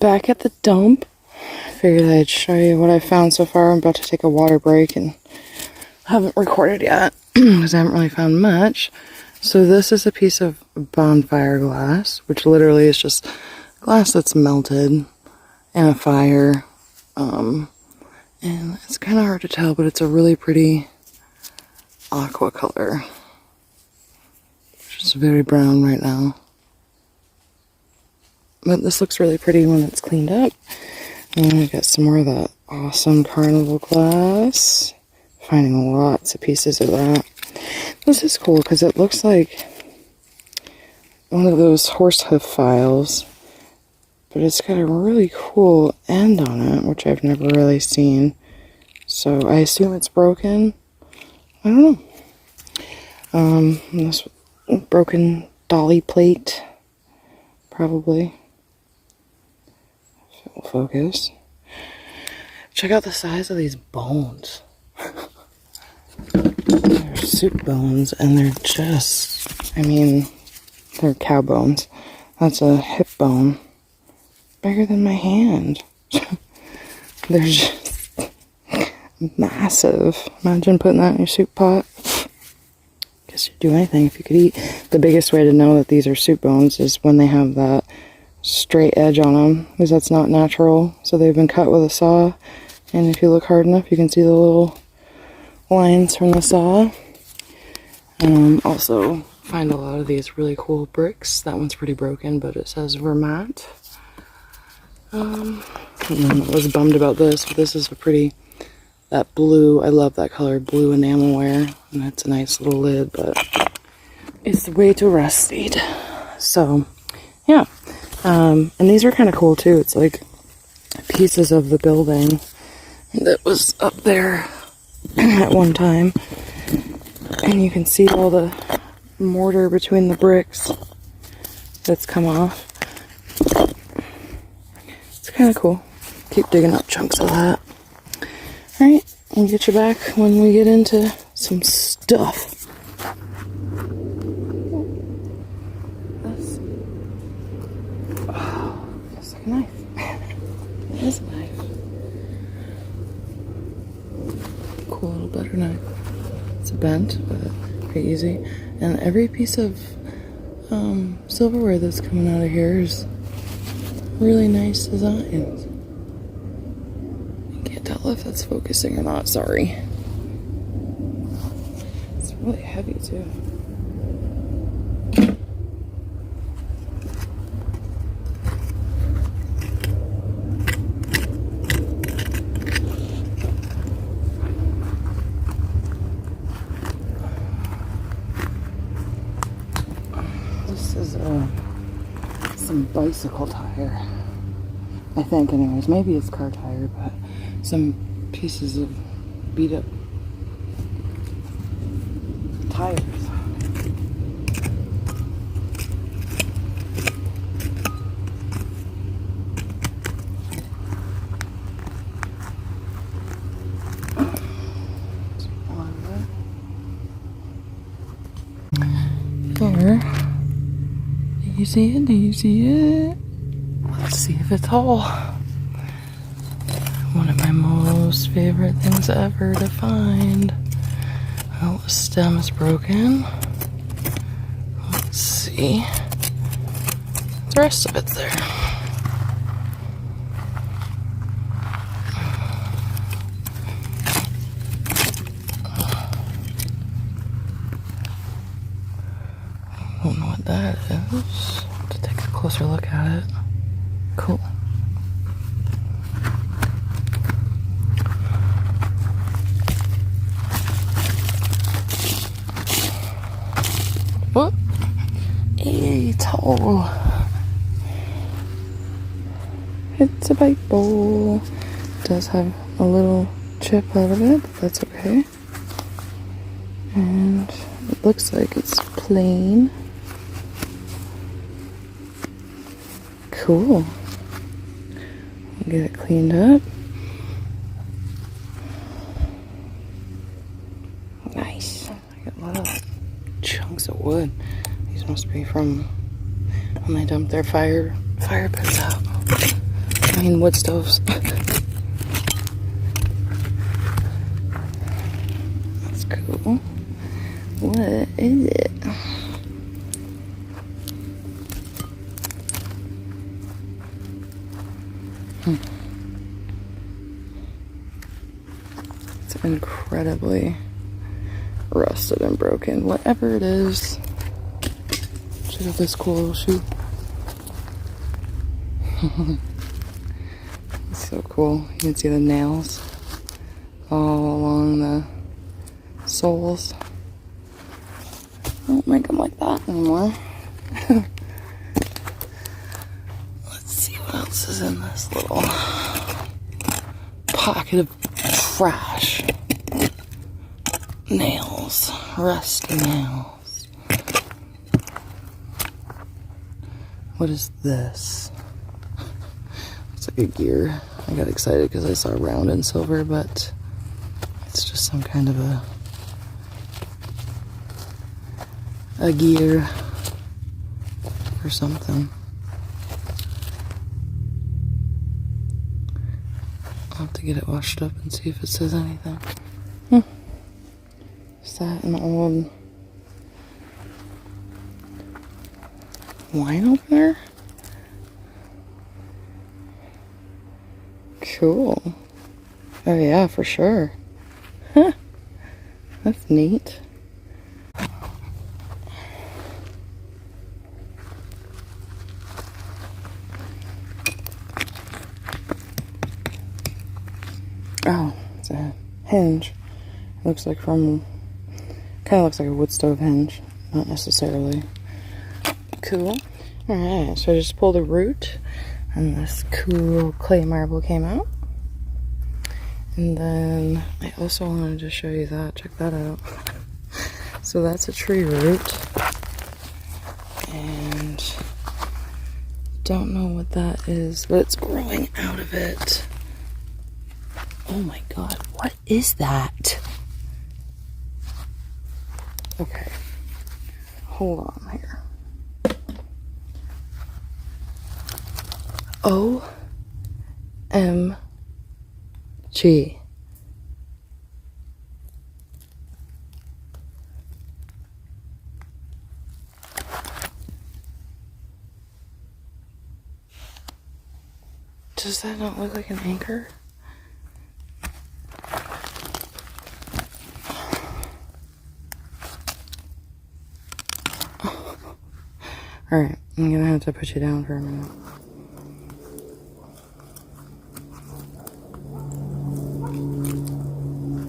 back at the dump. Figured I'd show you what I found so far. I'm about to take a water break and haven't recorded yet because I haven't really found much. So this is a piece of bonfire glass, which literally is just glass that's melted in a fire. And it's kind of hard to tell, but it's a really pretty aqua color. It's just very brown right now. But this looks really pretty when it's cleaned up. And then we got some more of that awesome carnival glass. Finding lots of pieces of that. This is cool because it looks like one of those horse hoof files. But it's got a really cool end on it, which I've never really seen. So I assume it's broken. I don't know. This broken dolly plate. Probably. If it will focus. Check out the size of these bones. They're soup bones, and they're just, I mean, they're cow bones. That's a hip bone. Bigger than my hand. They're just massive. Imagine putting that in your soup pot. Guess you'd do anything if you could eat. The biggest way to know that these are soup bones is when they have that straight edge on them, because that's not natural. So they've been cut with a saw, and if you look hard enough, you can see the little lines from the saw. Also find a lot of these really cool bricks. That one's pretty broken, but it says Vermont. And then I was bummed about this, but this is a pretty, that blue, I love that color, blue enamelware, and that's a nice little lid, but it's way too rusted. So, yeah. And these are kind of cool too. It's like pieces of the building that was up there at one time. And you can see all the mortar between the bricks that's come off. It's kind of cool. Keep digging up chunks of that. Alright, we'll get you back when we get into some stuff. This, oh, feels like a knife. It is a knife. Cool little butter knife. It's bent, but pretty easy. And every piece of silverware that's coming out of here is really nice designs. I can't tell if that's focusing or not, sorry. It's really heavy too. This is some bicycle tire, I think, anyways. Maybe it's car tire, but some pieces of beat up tires. There. Do you see it? Do you see it? Let's see if it's whole. One of my most favorite things ever to find. Well, the stem is broken. Let's see. The rest of it's there. I don't know what that is. Have to take a closer look at it. Cool. What? Hey, it's whole. It's a bike bowl. It does have a little chip out of it, but that's okay. And it looks like it's plain. Cool. Get it cleaned up. Nice. I got a lot of chunks of wood. These must be from when they dumped their fire pits out. I mean, wood stoves. That's cool. What is it? It's incredibly rusted and broken. Whatever it is. Check out this cool little shoe. It's so cool. You can see the nails all along the soles. Don't make them like that anymore. Let's see what else is in this little pocket of trash. Nails. Rusty nails. What is this? It's like a gear. I got excited because I saw round and silver, but it's just some kind of a gear or something. I'll have to get it washed up and see if it says anything. Is that an old wine opener? Cool. Oh yeah, for sure. Huh. That's neat. Oh, it's a hinge. It looks like kind of looks like a wood stove hinge. Not necessarily. Cool. Alright, so I just pulled a root and this cool clay marble came out. And then I also wanted to show you that. Check that out. So that's a tree root. And don't know what that is, but it's growing out of it. Oh my god, what is that? Okay, hold on here. OMG. Does that not look like an anchor? Alright, I'm gonna have to put you down for a minute.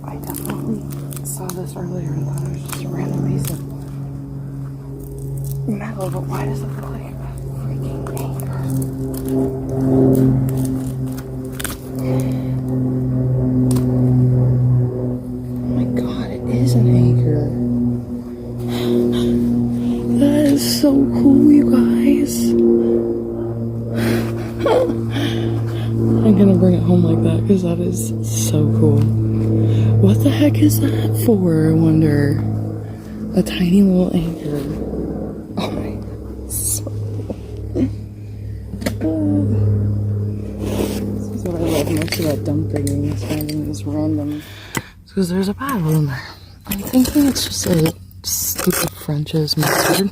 I definitely saw this earlier and thought it was just a random piece of metal, but why does it look like a freaking anchor? Oh my god, it is an anchor. That is so cool, you guys. I'm gonna bring it home like that because that is so cool. What the heck is that for, I wonder? A tiny little anchor. Oh my god, so cool. This is what I love most about dump digging, is finding these random, because there's a Bible in there. I'm thinking it's just a stupid French's mustard.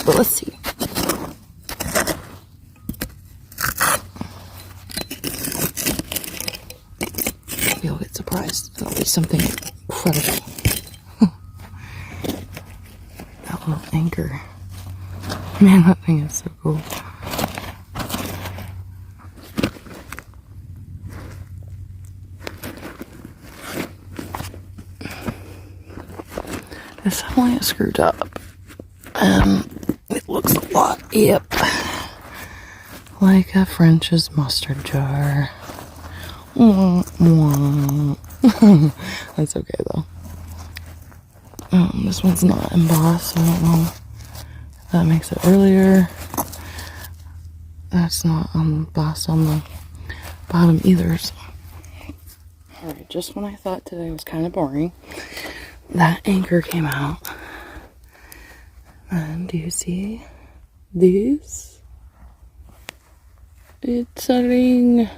But let's see. Maybe I'll get surprised. That'll be something incredible. That little anchor. Man, that thing is so cool. It's definitely screwed up. It looks a lot, yep, like a French's mustard jar. That's okay though. This one's not embossed, so I don't know if that makes it earlier. That's not embossed on the bottom either. So. Alright, just when I thought today was kind of boring, that anchor came out. And do you see these? It's a ring.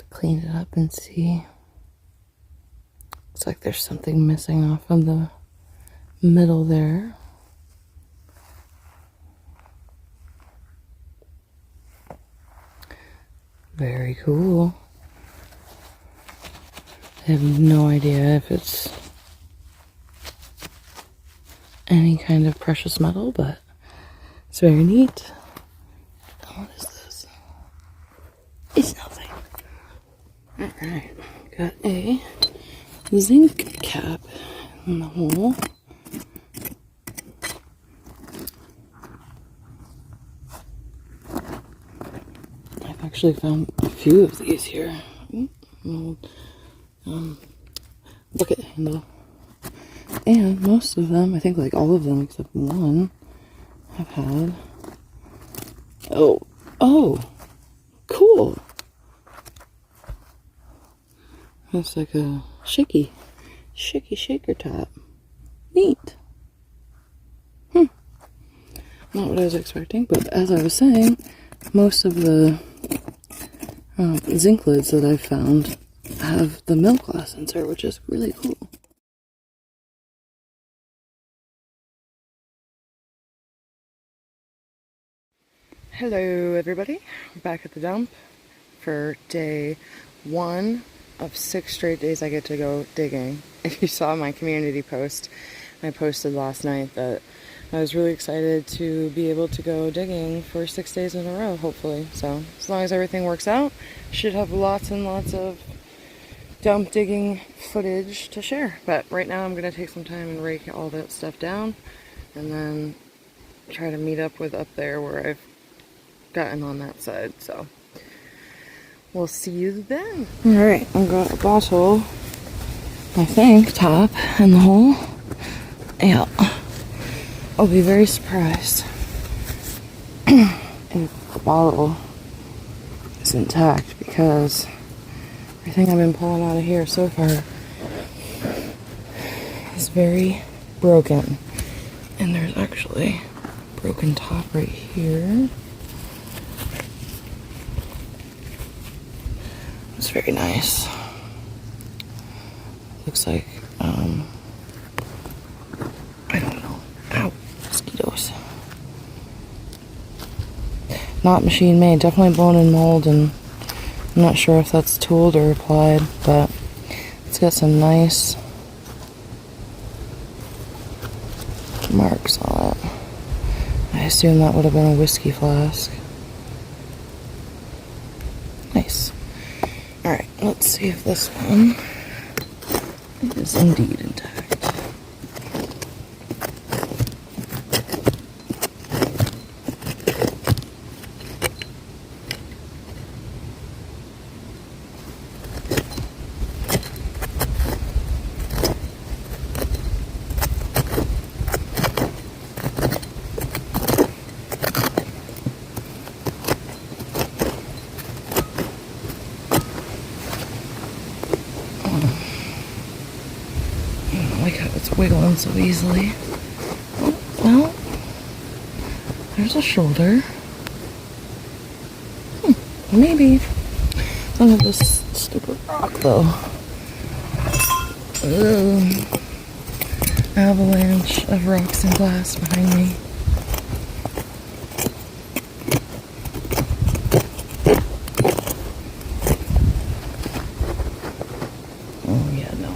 Clean it up and see. Looks like there's something missing off of the middle there. Very cool. I have no idea if it's any kind of precious metal, but it's very neat. What is this? It's nothing. Alright, got a zinc cap in the hole. I've actually found a few of these here. Bucket handle. And most of them, I think like all of them except one, have had. Oh, cool. That's like a shaky shaker top. Neat. Not what I was expecting, but as I was saying, most of the zinc lids that I've found have the milk glass insert, which is really cool. Hello everybody, we're back at the dump for day 1 of 6 straight days I get to go digging. If you saw my community post, I posted last night that I was really excited to be able to go digging for 6 days in a row, hopefully. So as long as everything works out, should have lots and lots of dump digging footage to share. But right now I'm going to take some time and rake all that stuff down and then try to meet up with up there where I've gotten on that side. So we'll see you then. Alright, I've got a bottle, I think, top in the hole. Yeah. I'll be very surprised if the bottle is intact, because everything I've been pulling out of here so far is very broken. And there's actually a broken top right here. It's very nice. Looks like, I don't know. Ow, mosquitoes. Not machine made, definitely blown in mold, and I'm not sure if that's tooled or applied, but it's got some nice marks on it. I assume that would have been a whiskey flask. Nice. Alright, let's see if this one is indeed intact. It's wiggling so easily. Oh, well, there's a shoulder. Maybe. Look at this stupid rock, though. Ugh. Avalanche of rocks and glass behind me. Oh, yeah, no.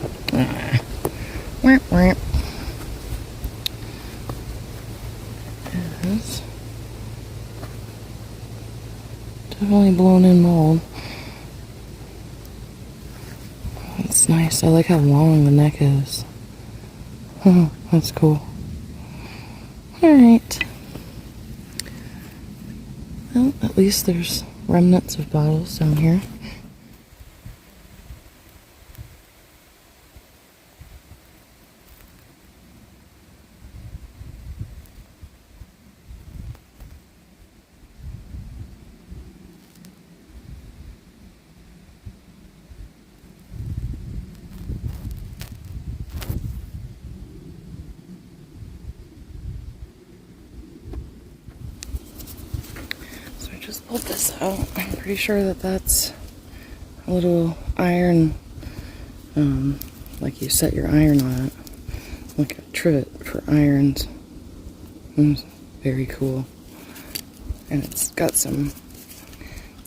Whap, whap. Yes. Definitely blown in mold. That's nice. I like how long the neck is. That's cool. Alright. Well, at least there's remnants of bottles down here. pulled this out. I'm pretty sure that that's a little iron, like you set your iron on it, like a trivet for irons. It's very cool. And it's got some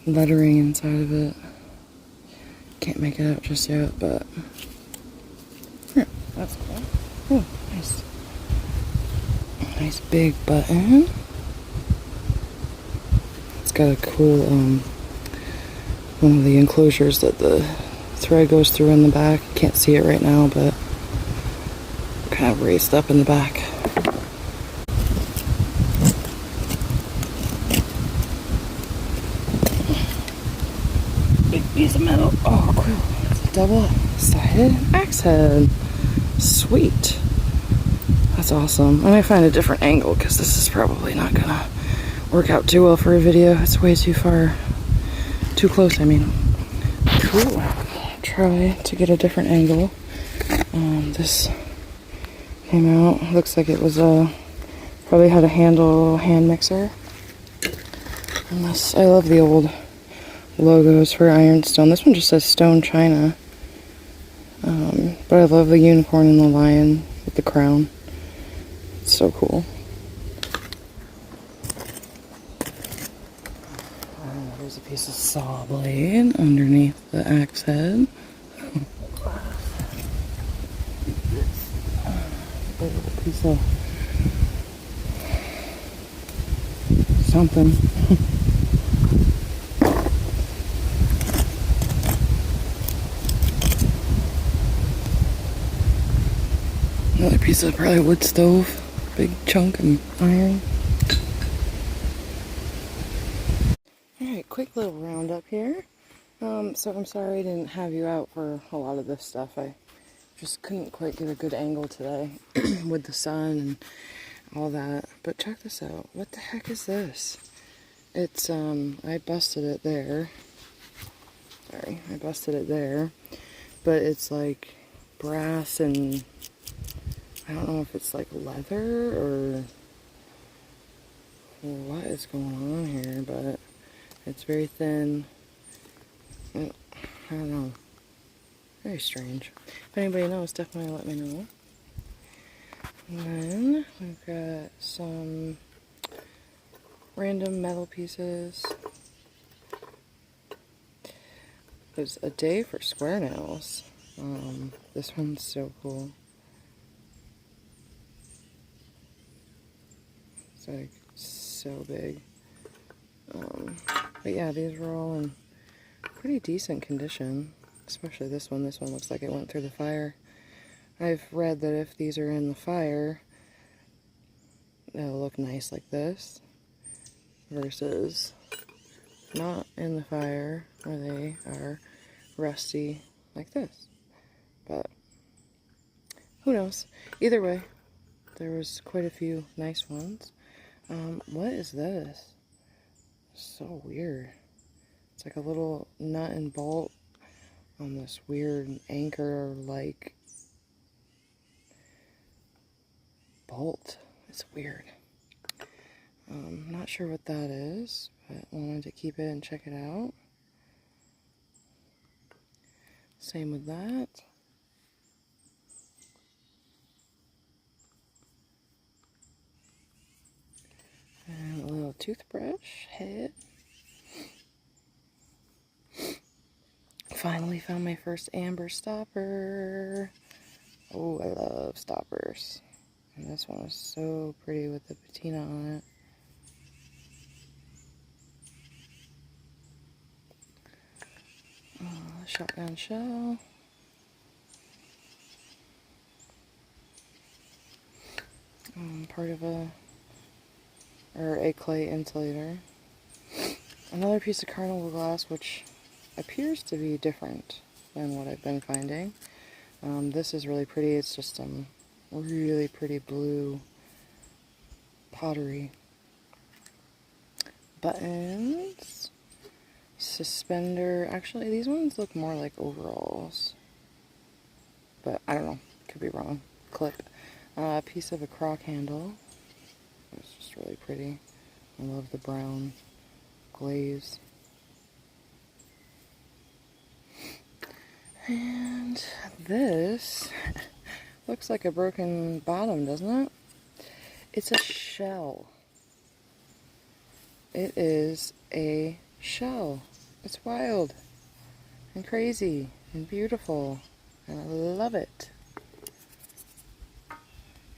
lettering inside of it. Can't make it out just yet, but yeah, that's cool. Oh, nice. Nice big button. It's got a cool, one of the enclosures that the thread goes through in the back. Can't see it right now, but kind of raised up in the back. Big piece of metal. Oh, cool. It's a double-sided axe head. Sweet. That's awesome. And I find a different angle because this is probably not gonna work out too well for a video. It's way too far, too close, I mean. Cool. Try to get a different angle. This came out. Looks like it was probably had a hand mixer. And this, I love the old logos for ironstone. This one just says stone china. But I love the unicorn and the lion with the crown. It's so cool. There's a piece of saw blade underneath the axe head. A little piece of something. Another piece of probably wood stove. Big chunk of iron. Alright, quick little roundup here. So I'm sorry I didn't have you out for a lot of this stuff. I just couldn't quite get a good angle today with the sun and all that. But check this out. What the heck is this? It's, I busted it there. Sorry, I busted it there. But it's like brass and I don't know if it's like leather or what is going on here, but it's very thin. I don't know. Very strange. If anybody knows, definitely let me know. And then we've got some random metal pieces. There's a day for square nails. This one's so cool. It's like so big. But yeah, these were all in pretty decent condition. Especially this one. This one looks like it went through the fire. I've read that if these are in the fire, they'll look nice like this. Versus not in the fire, where they are rusty like this. But who knows? Either way, there was quite a few nice ones. What is this? So weird. It's like a little nut and bolt on this weird anchor-like bolt. It's weird. Not sure what that is, but I wanted to keep it and check it out. Same with that. And a little toothbrush head. Finally found my first amber stopper. Oh, I love stoppers. And this one was so pretty with the patina on it. Shotgun shell. Part of a clay insulator. Another piece of carnival glass, which appears to be different than what I've been finding. This is really pretty. It's just really pretty blue pottery. Buttons. Suspender. Actually, these ones look more like overalls. But I don't know. Could be wrong. Clip. A piece of a crock handle. It's just really pretty. I love the brown glaze. And this looks like a broken bottom, doesn't it? It's a shell. It is a shell. It's wild and crazy and beautiful, and I love it.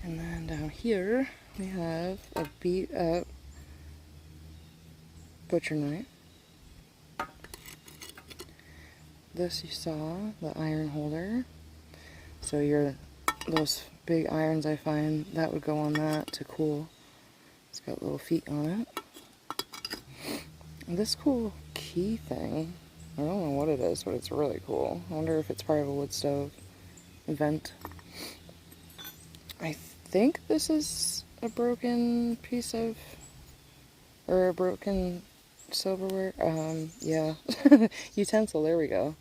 And then down here we have a beat up butcher knife. This you saw, the iron holder. So those big irons I find, that would go on that to cool. It's got little feet on it. And this cool key thing, I don't know what it is, but it's really cool. I wonder if it's part of a wood stove vent. I think this is a broken piece of, or a broken silverware. Yeah, utensil, there we go.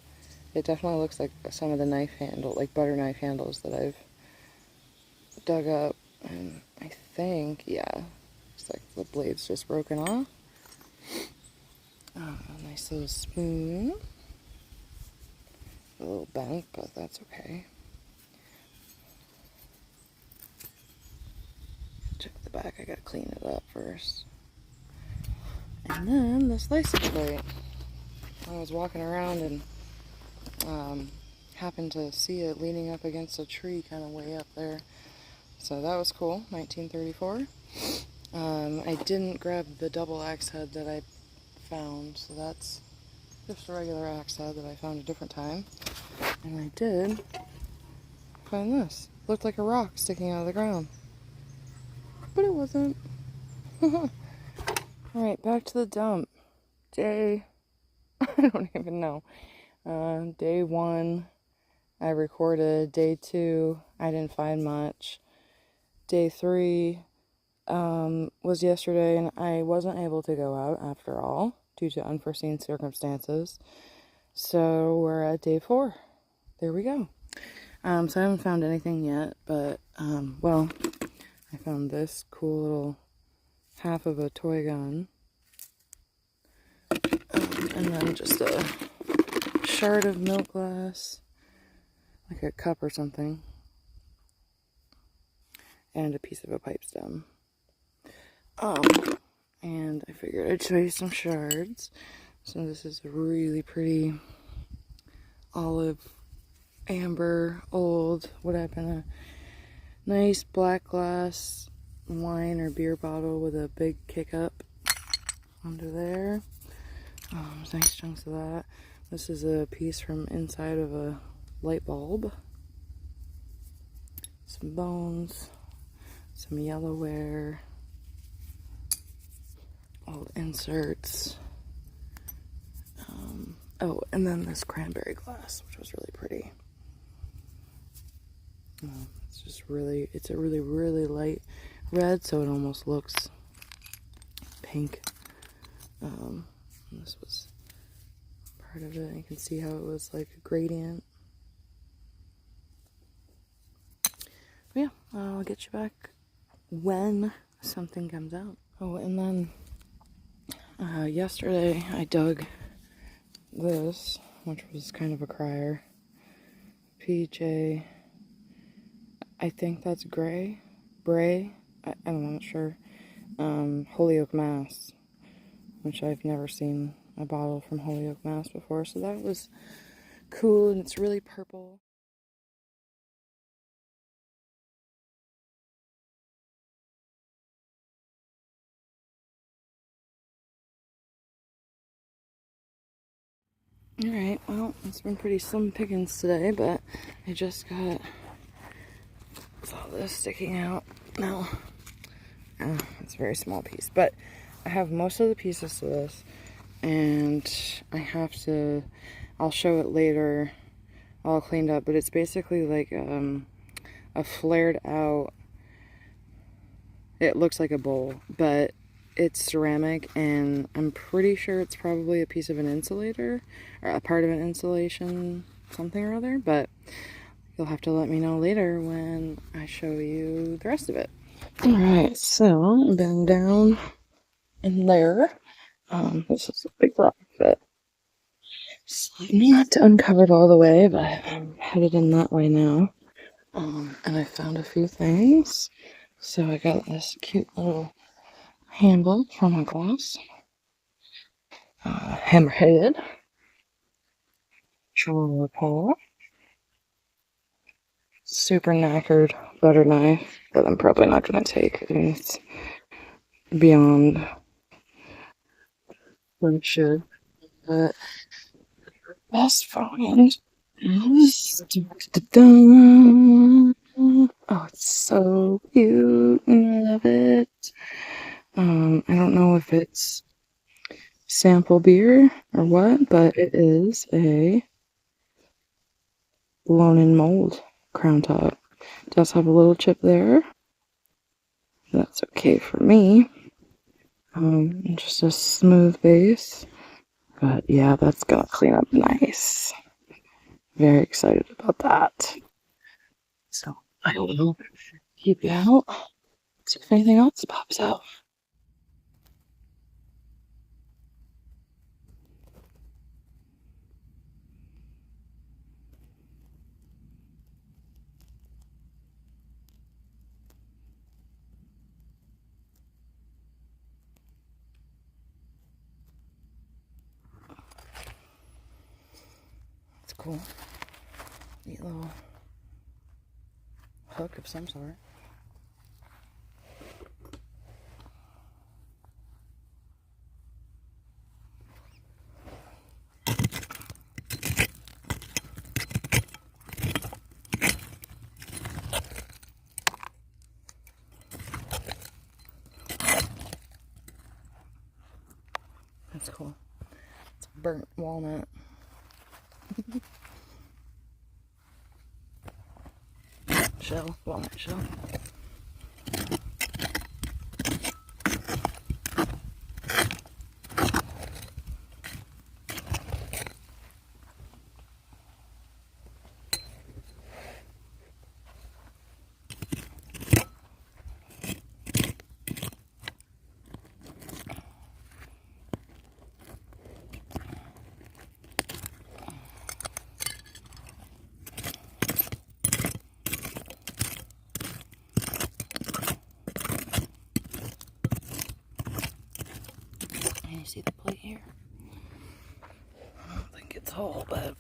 It definitely looks like some of the knife handle, like butter knife handles that I've dug up. And I think, yeah, it's like the blade's just broken off. A nice little spoon. A little bent, but that's okay. Check the back, I gotta clean it up first. And then the slicing plate. I was walking around and happened to see it leaning up against a tree kind of way up there. So that was cool, 1934. I didn't grab the double axe head that I found, so that's just a regular axe head that I found a different time. And I did find this. Looked like a rock sticking out of the ground. But it wasn't. Alright, back to the dump. I don't even know. Day 1, I recorded. Day 2, I didn't find much. Day 3 was yesterday, and I wasn't able to go out after all, due to unforeseen circumstances. So we're at day 4. There we go. So I haven't found anything yet, but, well, I found this cool little half of a toy gun. And then just a shard of milk glass, like a cup or something, and a piece of a pipe stem. And I figured I'd show you some shards. So this is a really pretty olive, amber, old, would have been a nice black glass wine or beer bottle with a big kick up under there. Nice chunks of that. This is a piece from inside of a light bulb. Some bones, some yellowware, old inserts. Oh, and then this cranberry glass, which was really pretty. It's just really, it's a really, really light red, so it almost looks pink. This was part of it. You can see how it was like a gradient. But yeah, I'll get you back when something comes out. Oh, and then yesterday I dug this, which was kind of a crier. PJ, I think that's Bray, I'm not sure. Holyoke, Mass, which I've never seen a bottle from Holyoke, Mass before, so that was cool, and it's really purple. Alright, well, it's been pretty slim pickings today, but I just got all this sticking out. No, it's a very small piece, but I have most of the pieces to this, and I'll show it later, all cleaned up, but it's basically like a flared out, it looks like a bowl, but it's ceramic, and I'm pretty sure it's probably a piece of an insulator, or a part of an insulation, something or other, but you'll have to let me know later when I show you the rest of it. Alright, so I've been down in there, This is a big rock that I've not uncovered all the way, but I'm headed in that way now. And I found a few things. So I got this cute little handle for my glass. Hammerhead. Drawer pole. Super knackered butter knife that I'm probably not going to take. I mean, it's beyond what it should. But best find is... Oh, it's so cute. I love it. I don't know if it's sample beer or what, but it is a blown in mold crown top. It does have a little chip there. That's okay for me. Just a smooth base. But yeah, that's gonna clean up nice. Very excited about that. So I will keep you out. See if anything else pops out. That's cool. Neat little hook of some sort. That's cool. It's a burnt walnut. Shell, walnut shell. And you see the plate here? I don't think it's whole, but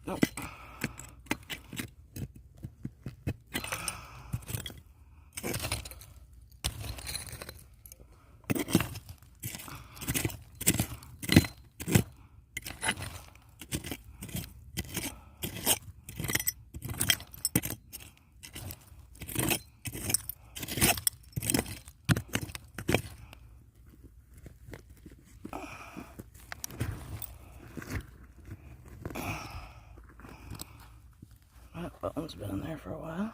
nope. That button's been in there for a while.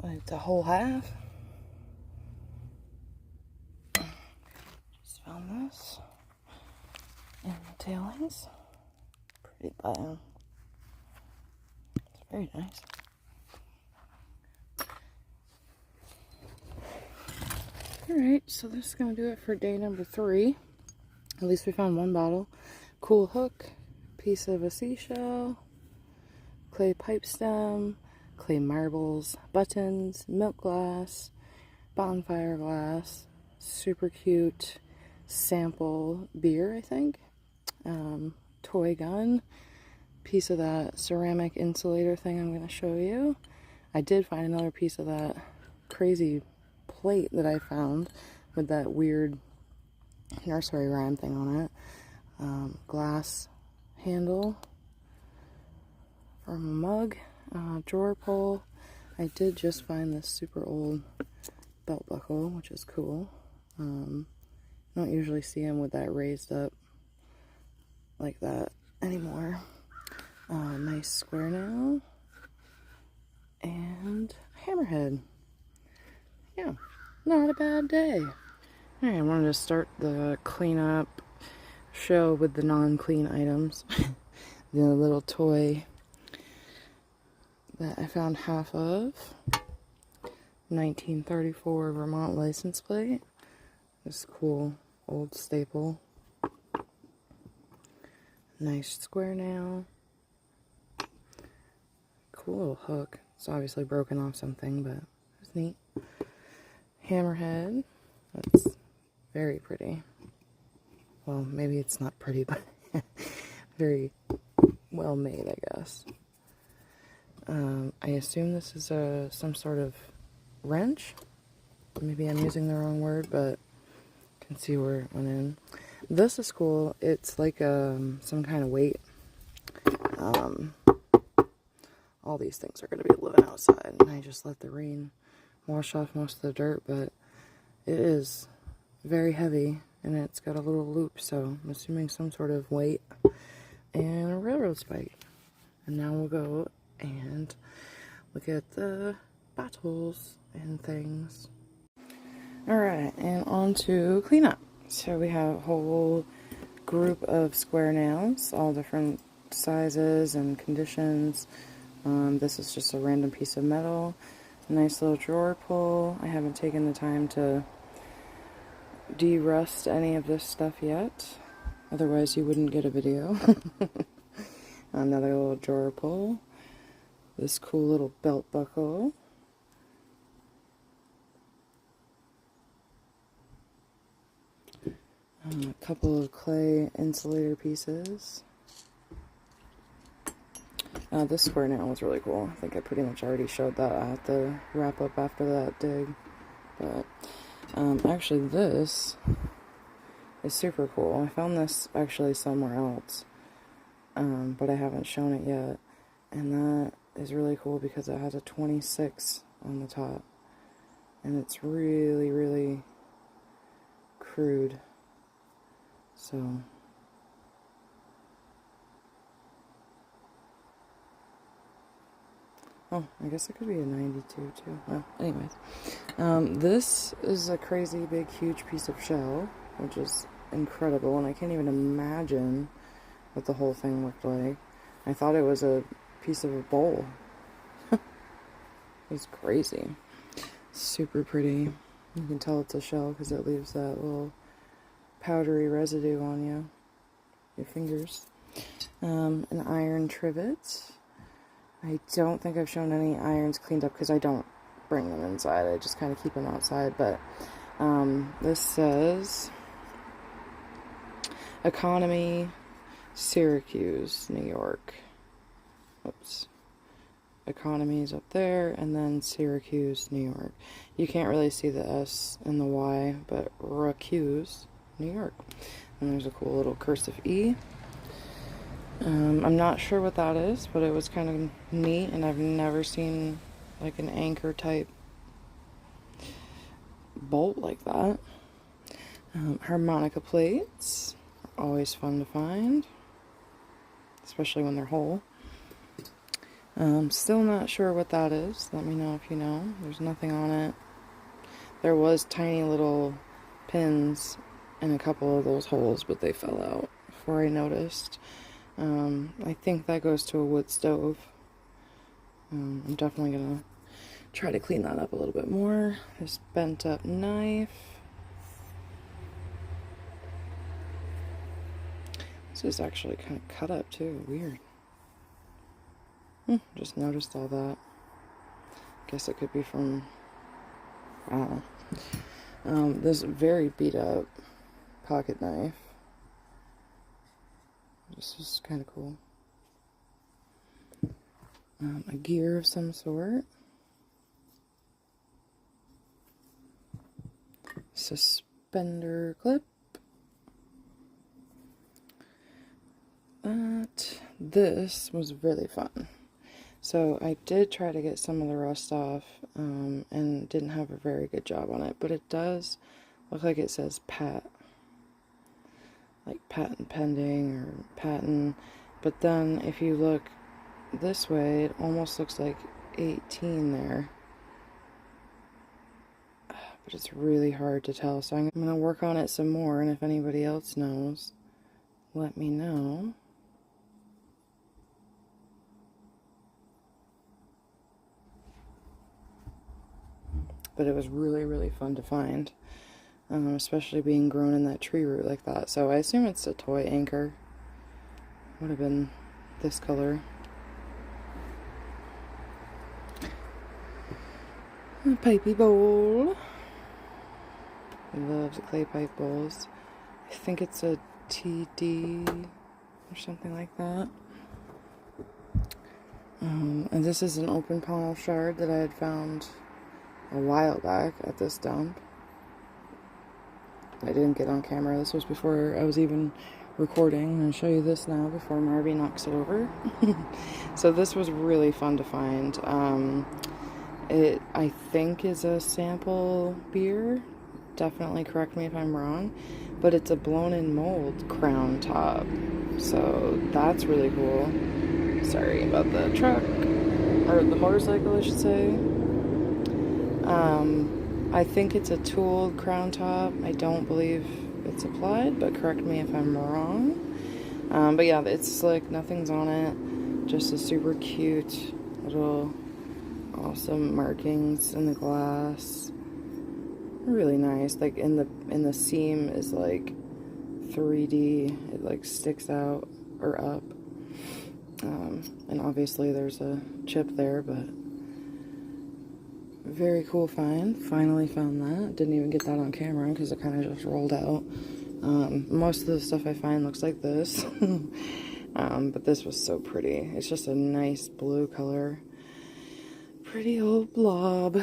It's a whole half. Just found this in the tailings. Pretty button. It's very nice. Alright, so this is going to do it for day number 3. At least we found one bottle. Cool hook, piece of a seashell, clay pipe stem, clay marbles, buttons, milk glass, bonfire glass, super cute sample beer, I think, toy gun, piece of that ceramic insulator thing I'm going to show you. I did find another piece of that crazy plate that I found with that weird nursery rhyme thing on it. Glass handle from a mug, drawer pull. I did just find this super old belt buckle, which is cool. I don't usually see them with that raised up like that anymore. Nice square nail and hammerhead. Yeah, not a bad day. Alright, I wanted to start the cleanup show with the non-clean items. The little toy that I found half of. 1934 Vermont license plate. This cool old staple. Nice square nail. Cool little hook. It's obviously broken off something, but it's neat. Hammerhead. That's very pretty. Well, maybe it's not pretty, but very well made, I guess. I assume this is some sort of wrench. Maybe I'm using the wrong word, but I can see where it went in. This is cool. It's like some kind of weight. All these things are going to be living outside, and I just let the rain wash off most of the dirt, but it is very heavy, and it's got a little loop, so I'm assuming some sort of weight, and a railroad spike. And now we'll go and look at the bottles and things. Alright, and on to cleanup. So we have a whole group of square nails, all different sizes and conditions. This is just a random piece of metal. A nice little drawer pull. I haven't taken the time to de-rust any of this stuff yet. Otherwise you wouldn't get a video. Another little drawer pull. This cool little belt buckle. A couple of clay insulator pieces. This square nail was really cool. I think I pretty much already showed that at the wrap up after that dig. But actually this is super cool. I found this actually somewhere else, but I haven't shown it yet. And that is really cool because it has a 26 on the top. And it's really, really crude. So oh, I guess it could be a 92 too. Well, anyways. This is a crazy big huge piece of shell, which is incredible, and I can't even imagine what the whole thing looked like. I thought it was a piece of a bowl. It was crazy. Super pretty. You can tell it's a shell because it leaves that little powdery residue on your fingers. An iron trivet. I don't think I've shown any irons cleaned up because I don't bring them inside. I just kind of keep them outside. But this says Economy, Syracuse, New York. Oops. Economy's up there, and then Syracuse, New York. You can't really see the S and the Y, but Syracuse, New York. And there's a cool little cursive E. I'm not sure what that is, but it was kind of neat, and I've never seen like an anchor type bolt like that. Harmonica plates are always fun to find, especially when they're whole. Still not sure what that is. Let me know if you know. There's nothing on it. There was tiny little pins in a couple of those holes, but they fell out before I noticed. I think that goes to a wood stove. I'm definitely gonna try to clean that up a little bit more. This bent up knife. This is actually kind of cut up too. Weird. Just noticed all that. Guess it could be from, I don't know. This very beat up pocket knife. This is kind of cool. A gear of some sort. Suspender clip. This was really fun. So I did try to get some of the rust off and didn't have a very good job on it, but it does look like it says pat, like patent pending or patent. But then if you look this way, it almost looks like 18 there. But it's really hard to tell, so I'm going to work on it some more, and if anybody else knows, let me know. But it was really, really fun to find, especially being grown in that tree root like that. So I assume it's a toy anchor. Would have been this color. A pipey bowl. He loves clay pipe bowls. I think it's a TD or something like that. And this is an open panel shard that I had found a while back at this dump. I didn't get on camera. This was before I was even recording. I'm going to show you this now before Marby knocks it over. So this was really fun to find. It, I think, is a sample beer. Definitely correct me if I'm wrong. But it's a blown-in mold crown top. So that's really cool. Sorry about the truck. Or the motorcycle, I should say. I think it's a tooled crown top. I don't believe it's applied, but correct me if I'm wrong. But yeah, it's slick. Nothing's on it. Just a super cute little awesome markings in the glass. Really nice. Like in the seam is like 3D. It like sticks out or up. And obviously there's a chip there, but very cool find. Finally found that. Didn't even get that on camera because it kind of just rolled out. Most of the stuff I find looks like this. But this was so pretty. It's just a nice blue color. Pretty old blob.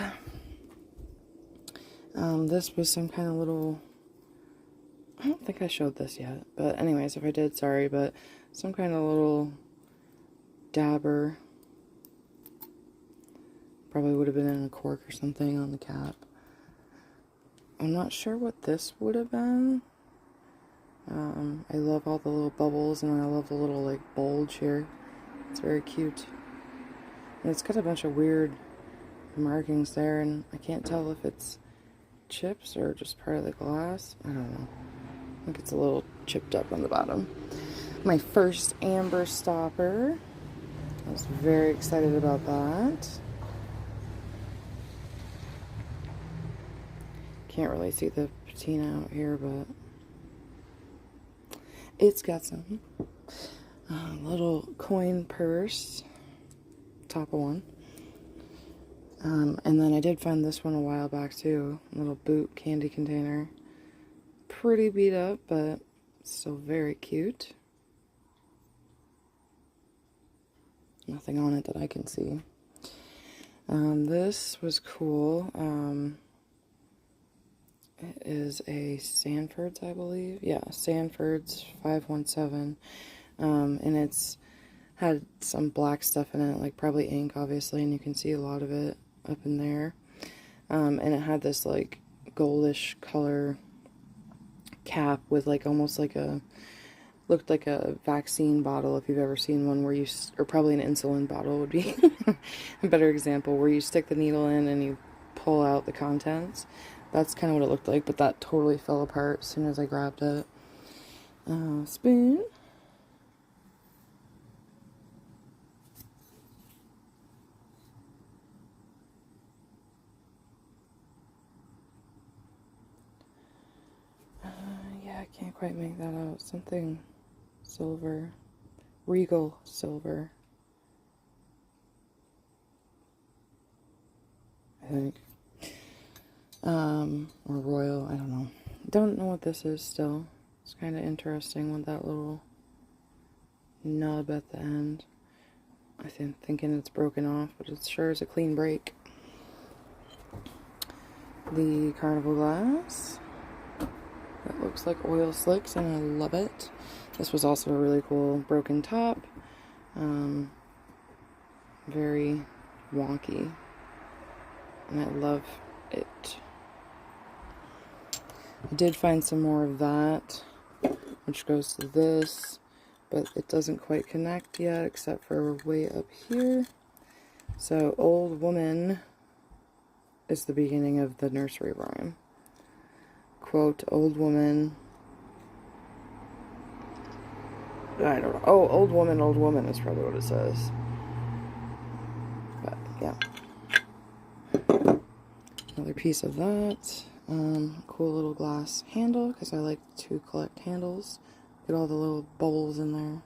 This was some kind of little... I don't think I showed this yet. But anyways, if I did, sorry. But some kind of little dabber. Probably would have been in a cork or something on the cap. I'm not sure what this would have been. I love all the little bubbles, and I love the little like bulge here. It's very cute. And it's got a bunch of weird markings there, and I can't tell if it's chips or just part of the glass. I don't know. I think it's a little chipped up on the bottom. My first amber stopper. I was very excited about that. Can't really see the patina out here, but it's got some little coin purse, top of one. And then I did find this one a while back too, a little boot candy container. Pretty beat up, but still very cute. Nothing on it that I can see. This was cool. It is a Sanford's, I believe. Yeah, Sanford's 517. And it's had some black stuff in it, like probably ink, obviously, and you can see a lot of it up in there. And it had this like goldish color cap with like almost like a, looked like a vaccine bottle, if you've ever seen one, where you, or probably an insulin bottle would be a better example, where you stick the needle in and you pull out the contents. That's kind of what it looked like, but that totally fell apart as soon as I grabbed it. Spoon. Yeah, I can't quite make that out. Something silver, regal silver, I think, or royal, I don't know. Don't know what this is still. It's kind of interesting with that little nub at the end. I think thinking it's broken off, but it sure is a clean break. The carnival glass. That looks like oil slicks, and I love it. This was also a really cool broken top. Very wonky, and I love it. I did find some more of that, which goes to this, but it doesn't quite connect yet, except for way up here. So, old woman is the beginning of the nursery rhyme. Quote, old woman. I don't know. Oh, old woman is probably what it says. But, yeah. Another piece of that. Cool little glass handle, because I like to collect handles. Get all the little bubbles in there.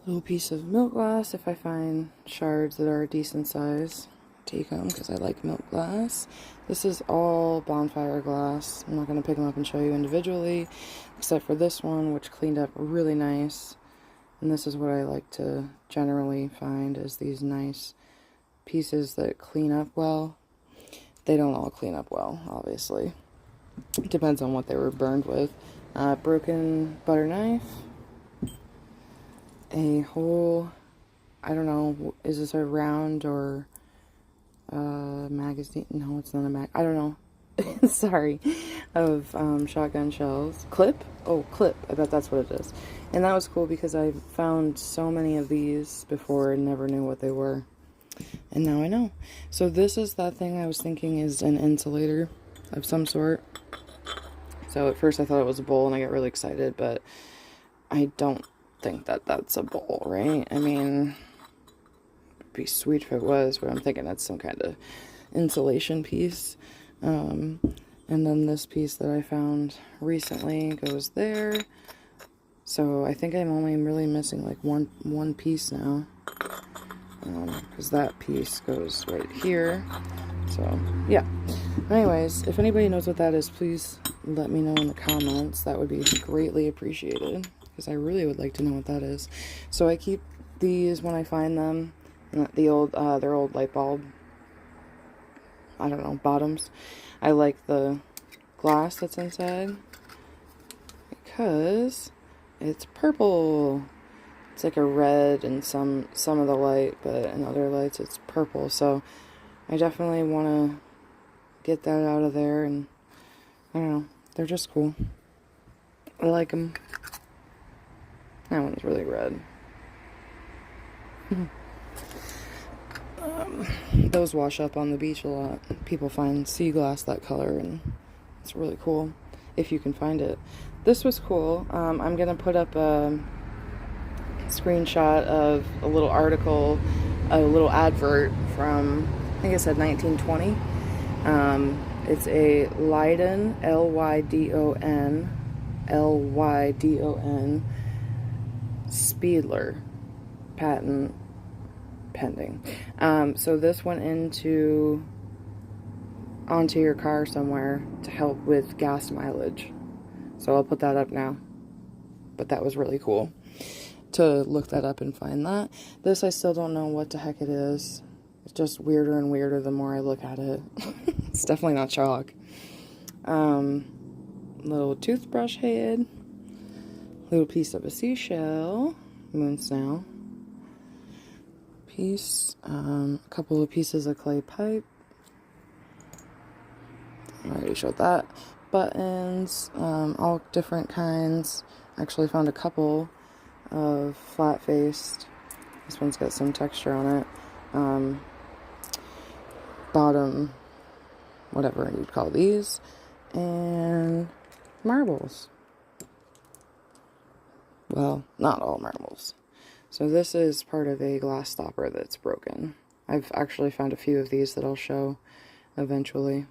Little piece of milk glass. If I find shards that are a decent size, take them, because I like milk glass. This is all bonfire glass. I'm not going to pick them up and show you individually, except for this one, which cleaned up really nice. And this is what I like to generally find, is these nice pieces that clean up well. They don't all clean up well, obviously. It depends on what they were burned with. Broken butter knife. A whole, I don't know, is this a round or magazine? No, it's not a mag. I don't know. Sorry. Of shotgun shells. Clip? Oh, clip. I bet that's what it is. And that was cool because I found so many of these before and never knew what they were. And now I know. So this is that thing I was thinking is an insulator of some sort. So at first I thought it was a bowl and I got really excited, but I don't think that that's a bowl, right? I mean, it'd be sweet if it was, but I'm thinking that's some kind of insulation piece. And then this piece that I found recently goes there. So I think I'm only really missing like one piece now. Because that piece goes right here. So, yeah. Anyways, if anybody knows what that is, please let me know in the comments. That would be greatly appreciated, because I really would like to know what that is. So I keep these when I find them. They're old light bulb, I don't know, bottoms. I like the glass that's inside because it's purple. It's like a red in some of the light, but in other lights it's purple. So I definitely want to get that out of there, and I don't know, they're just cool. I like them. That one's really red. Those wash up on the beach a lot. People find sea glass that color, and it's really cool if you can find it. This was cool. I'm gonna put up a screenshot of a little article, a little advert from, I think it said 1920. It's a Lydon, Lydon Speedler patent pending. So this went onto your car somewhere to help with gas mileage. So I'll put that up now. But that was really cool to look that up and find that. This, I still don't know what the heck it is. It's just weirder and weirder the more I look at it. It's definitely not chalk. Little toothbrush head. Little piece of a seashell. Moon snail. Piece. A couple of pieces of clay pipe. I already showed that. Buttons. All different kinds. Actually found a couple of flat-faced. This one's got some texture on it. Bottom, whatever you'd call these. And marbles. Well, not all marbles. So this is part of a glass stopper that's broken. I've actually found a few of these that I'll show eventually.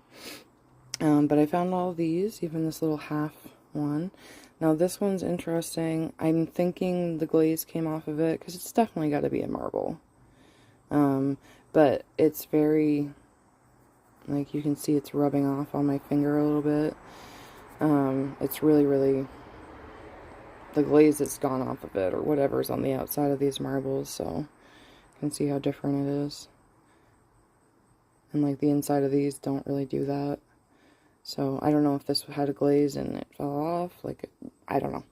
But I found all these, even this little half one. Now this one's interesting. I'm thinking the glaze came off of it, because it's definitely got to be a marble. But it's very, like you can see it's rubbing off on my finger a little bit. It's really, really, the glaze that's gone off of it, or whatever's on the outside of these marbles, so you can see how different it is. And like the inside of these don't really do that. So I don't know if this had a glaze and it fell off, like, I don't know.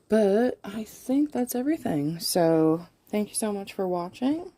But I think that's everything. So thank you so much for watching.